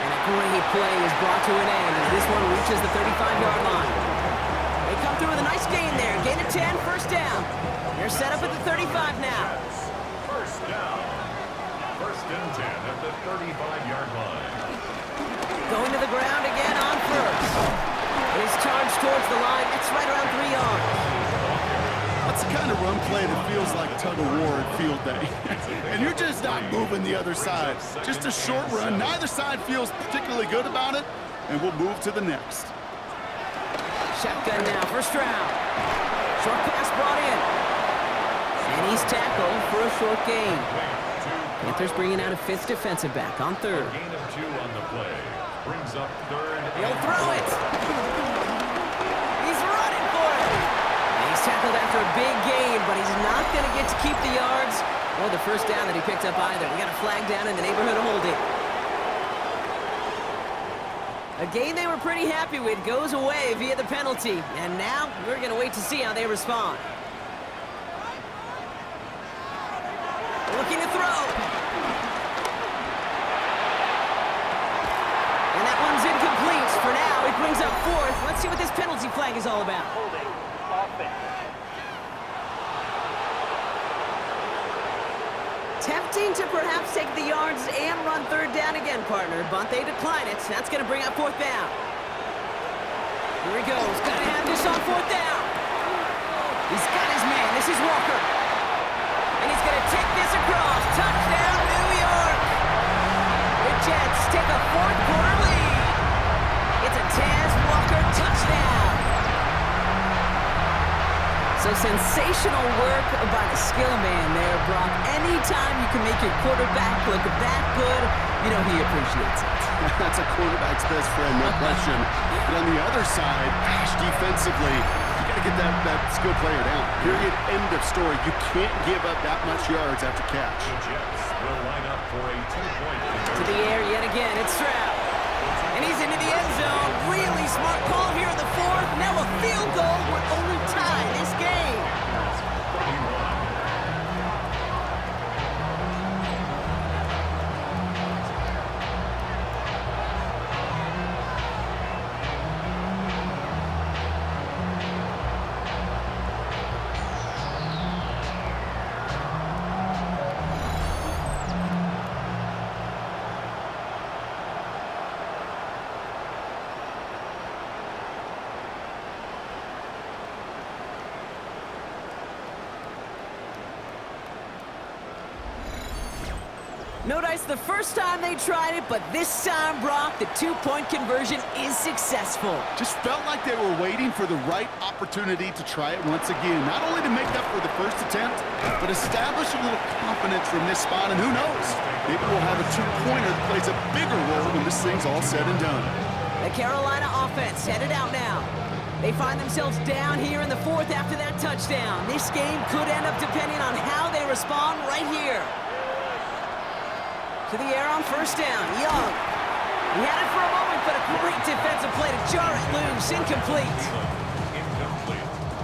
And a great play is brought to an end as this one reaches the 35-yard line. They come through with a nice gain there. Gain of 10, first down. They're set up at the 35 now. First down. 1st and 10 at the 35-yard line. Going to the ground again on first. He's charged towards the line. That's right around 3 yards. That's the kind of run play that feels like tug of war at field day. And you're just not moving the other side. Just a short run. Neither side feels particularly good about it, and we'll move to the next. Shotgun now for Stroud. Short pass brought in. And he's tackled for a short gain. Panthers bringing out a 5th defensive back on third. Gain of 2 on the play. Brings up 3rd. He'll throw it. He's running for it. And he's tackled after a big gain, but he's not going to get to keep the yards or the first down that he picked up either. We got a flag down in the neighborhood of holding. A gain they were pretty happy with goes away via the penalty. And now we're going to wait to see how they respond. Looking to throw. And that one's incomplete. For now, it brings up 4th. Let's see what this penalty flag is all about. Holding. Offense. Tempting to perhaps take the yards and run third down again, partner, but they decline it. That's going to bring up 4th down. Here he goes. Got to have this on 4th down. He's got his man. This is Walker. And he's going to take this across. Touchdown, New York. The Jets take a 4th quarter lead. It's a Taz Walker touchdown. So sensational work by the skill man there, Brock. Anytime you can make your quarterback look that good, you know he appreciates it. That's a quarterback's best friend, no question. But on the other side, gosh, defensively, you got to get that skill player down. Period, end of story. You can't give up that much yards after catch. The Jets will line up for a 2-point conversion. To the air yet again, it's Stroud. And he's into the end zone. Really smart call here in the fourth. Now a field goal will only tie this game. 31. No dice the first time they tried it, but this time, Brock, the two-point conversion is successful. Just felt like they were waiting for the right opportunity to try it once again. Not only to make up for the first attempt, but establish a little confidence from this spot. And who knows, maybe we'll have a two-pointer that plays a bigger role when this thing's all said and done. The Carolina offense headed out now. They find themselves down here in the fourth after that touchdown. This game could end up depending on how they respond right here. To the air on first down, Young. He had it for a moment, but a great defensive play to jar it loose. Incomplete.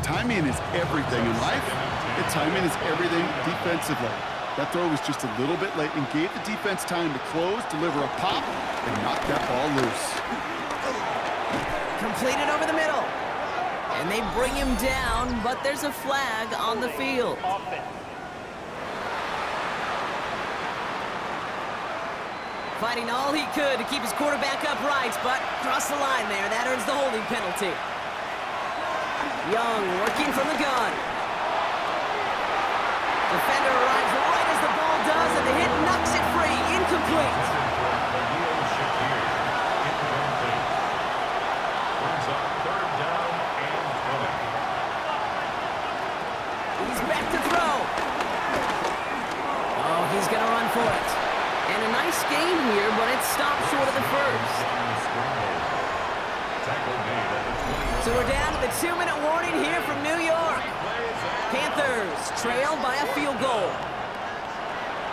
Timing is everything in life, and timing is everything defensively. That throw was just a little bit late and gave the defense time to close, deliver a pop, and knock that ball loose. Completed over the middle. And they bring him down, but there's a flag on the field. Offense. Fighting all he could to keep his quarterback upright, but crossed the line there. That earns the holding penalty. Young working from the gun. Defender arrives right as the ball does, and the hit knocks it free. Incomplete. He's back to throw. Oh, he's going to run for it. And a nice game here, but it stopped short of the first. So we're down to the 2-minute warning here from New York. Panthers trail by a field goal.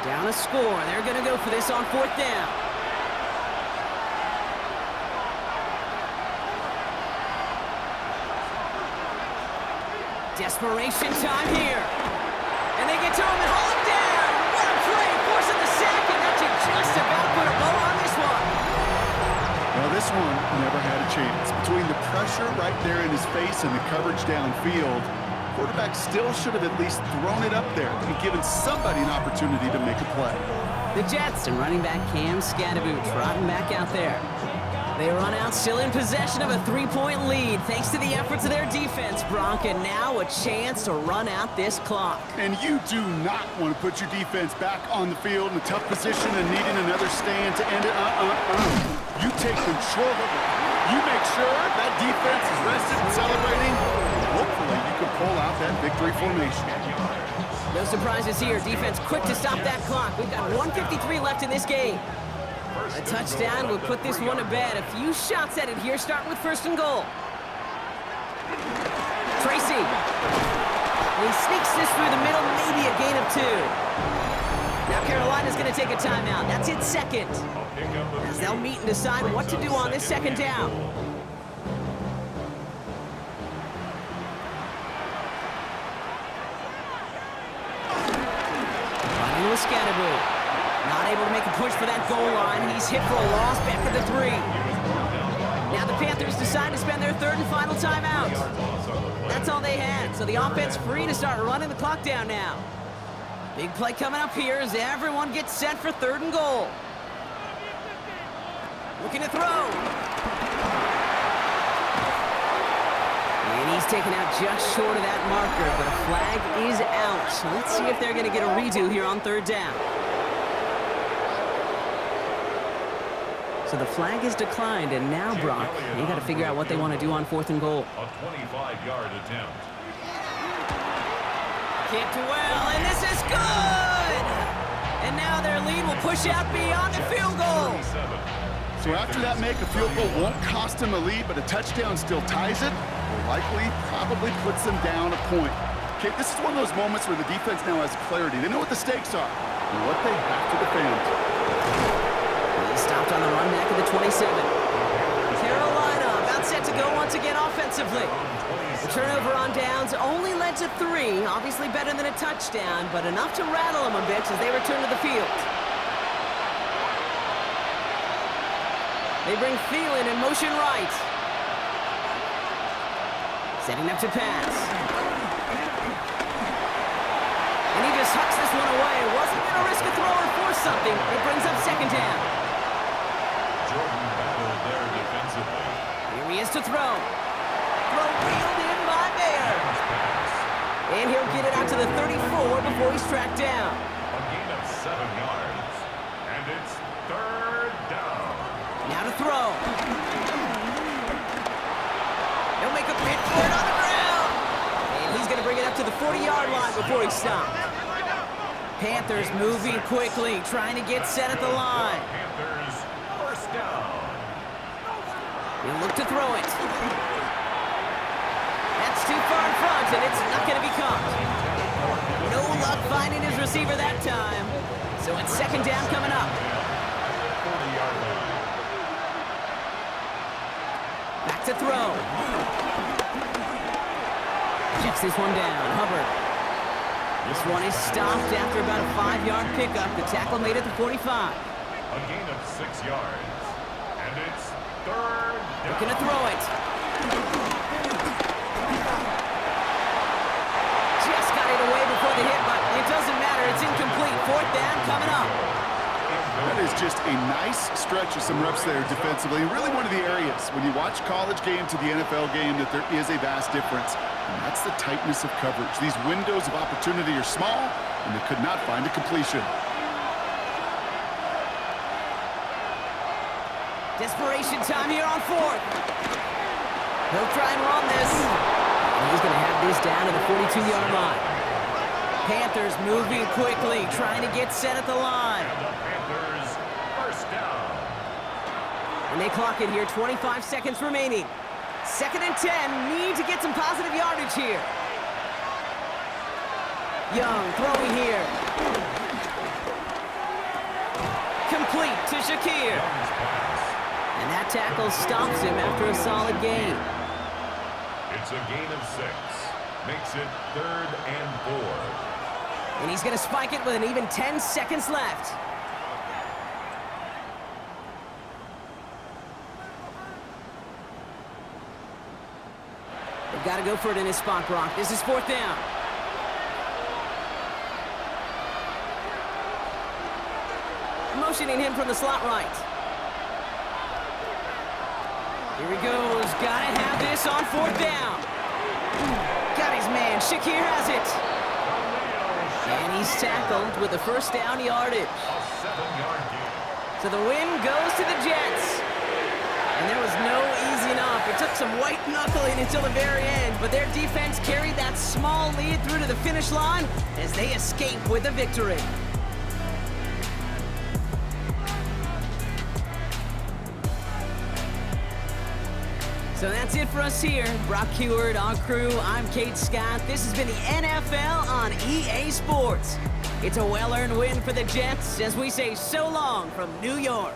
Down a score. They're going to go for this on fourth down. Desperation time here. And they get to him and haul him down. What a play, forcing the sack, and that should just about put a bow on this one. Well, this one never had a chance. Between the pressure right there in his face and the coverage downfield, quarterback still should have at least thrown it up there and given somebody an opportunity to make a play. The Jets and running back Cam Scadaboo trotting back out there. They run out still in possession of a 3-point lead thanks to the efforts of their defense, Brock, and now a chance to run out this clock. And you do not want to put your defense back on the field in a tough position and needing another stand to end it. You take control of it. You make sure that defense is rested and celebrating. Hopefully you can pull out that victory formation. No surprises here. Defense quick to stop that clock. We've got 1:53 left in this game. A touchdown would put this one to bed. A few shots at it here, starting with first and goal. Tracy. He sneaks this through the middle, maybe a gain of 2. Now Carolina's going to take a timeout. That's its second. As they'll meet and decide what to do on this second down. Running with Scadaboo. Not able to make a push for that goal line. He's hit for a loss, back for the 3. Now the Panthers decide to spend their third and final timeout. That's all they had, so the offense free to start running the clock down now. Big play coming up here as everyone gets set for third and goal. Looking to throw. And he's taken out just short of that marker, but a flag is out. So let's see if they're going to get a redo here on third down. So the flag is declined, and now, Brock, you got to figure out what they want to do on fourth and goal. A 25-yard attempt. Kicked well, and this is good! And now their lead will push out beyond the field goal. So after that make, a field goal won't cost him a lead, but a touchdown still ties it, or likely probably puts them down a point. Okay, this is one of those moments where the defense now has clarity. They know what the stakes are and what they have to defend. He stopped on the run back at the 27. Carolina about set to go once again offensively. The turnover on downs only led to 3. Obviously better than a touchdown, but enough to rattle them a bit as they return to the field. They bring Thielen in motion right. Setting up to pass. And he just hucks this one away. Wasn't going to risk a throw or force something. It brings up second down. Jordan battled there defensively. Here he is to throw. Throw reeled in by Mayer. And he'll get it out to the 34 before he's tracked down. A gain of 7 yards. And it's third down. Now to throw. He'll make a pit for it on the ground. And he's going to bring it up to the 40-yard line before he stops. Panthers moving quickly, trying to get set at the line. Panthers first down. He'll look to throw it. That's too far in front, and it's not going to be caught. No luck finding his receiver that time. So it's second down coming up. 40-yard line. Back to throw. Checks this one down. Hubbard. This one is stopped after about a 5-yard pickup. The tackle made it to 45. A gain of 6 yards. And it's third down. Looking to throw it. Just got it away before the hit, but it doesn't matter. It's incomplete. Fourth down coming up. That is just a nice stretch of some reps there defensively. Really one of the areas when you watch college game to the NFL game that there is a vast difference. And that's the tightness of coverage. These windows of opportunity are small, and they could not find a completion. Desperation time here on fourth. He'll try and run this. And he's going to have this down to the 42-yard line. Panthers moving quickly, trying to get set at the line. And the Panthers first down. And they clock it here, 25 seconds remaining. Second and 10, need to get some positive yardage here. Young throwing here. Complete to Shakir. Young's pass. And that tackle stops him after a solid gain. It's a gain of 6. Makes it third and 4. And he's going to spike it with an even 10 seconds left. They've got to go for it in his spot, Brock. This is fourth down. Motioning him from the slot right. Here he goes. Got to have this on fourth down. Got his man. Shakir has it. And he's tackled with the first down yardage. A 7-yard gain. So the win goes to the Jets. And there was no easing up. It took some white knuckling until the very end, but their defense carried that small lead through to the finish line as they escape with a victory. So that's it for us here. Brock Heward, our crew, I'm Kate Scott. This has been the NFL on EA Sports. It's a well-earned win for the Jets as we say so long from New York.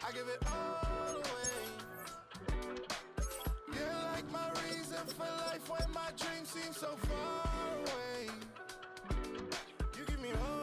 I give it all away. You're like my reason for life when my dreams seem so far away. You give me all